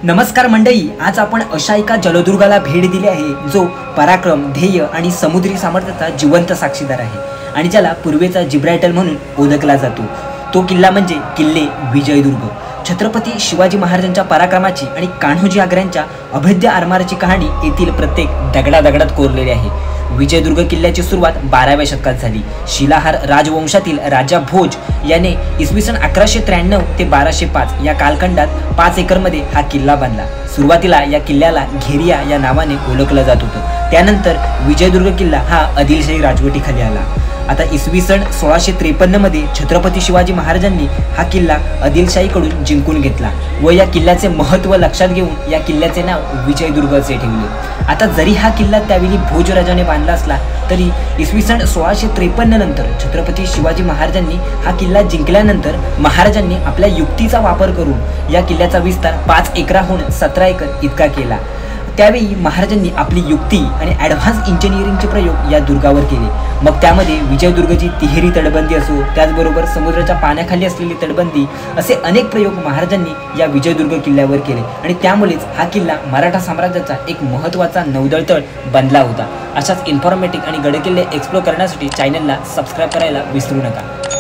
नमस्कार मंडळी, आज आपण अशा एका जलदुर्गाला भेट दिली आहे जो पराक्रम, ध्येय आणि समुद्री सामर्थ्याचा जिवंत साक्षीदार आहे आणि ज्याला पूर्वेचा जिब्राल्टर म्हणून ओळखला जातो। तो किल्ला म्हणजे किल्ले विजयदुर्ग। छत्रपती शिवाजी महाराजांच्या पराक्रमाची आणि कान्होजी आग्र्यांच्या अभेद्य आरमाराची कहाणी येथील प्रत्येक दगडादगडात कोरलेली आहे। विजयदुर्ग किल्ल्याची सुरुवात 12व्या शतकात झाली। शिलाहार राजवंशातील राजा भोज याने इसवी सन 1193 ते 1205 या कालखंडात 5 एकरमध्ये हा किल्ला बांधला। सुरुवातीला या किल्ल्याला घेरिया या नावाने ओळखलं जात होतं। त्यानंतर विजयदुर्ग किल्ला हा आदिलशाही राजवटीखाली आला। आता इसवी सन 1653 मध्ये छत्रपती शिवाजी महाराजांनी हा किल्ला आदिलशाहीकडून जिंकून घेतला व या किल्ल्याचे महत्त्व लक्षात घेऊन या किल्ल्याचे नाव विजयदुर्ग असे ठेवले। आता जरी हा किल्ला त्यावेळी भोजराजाने बांधला असला तरी इसवी सन 1653 नंतर छत्रपती शिवाजी महाराजांनी हा किल्ला जिंकल्यानंतर महाराजांनी आपल्या युक्तीचा वापर करून या किल्ल्याचा विस्तार 5 एकराहून 17 एकर इतका केला। त्यावेळी महाराजांनी आपली युक्ती आणि ॲडव्हान्स इंजिनिअरिंगचे प्रयोग या दुर्गावर केले। मग त्यामध्ये विजयदुर्गची तिहेरी तटबंदी असो, त्याचबरोबर समुद्राच्या पाण्याखाली असलेली तटबंदी असे अनेक प्रयोग महाराजांनी या विजयदुर्ग किल्ल्यावर केले आणि त्यामुळेच हा किल्ला मराठा साम्राज्याचा एक महत्त्वाचा नौदल तळ बनला होता। अशाच इन्फॉर्मेटिव्ह आणि गडकिल्ले एक्सप्लोर करण्यासाठी चॅनलला सबस्क्राईब करायला विसरू नका।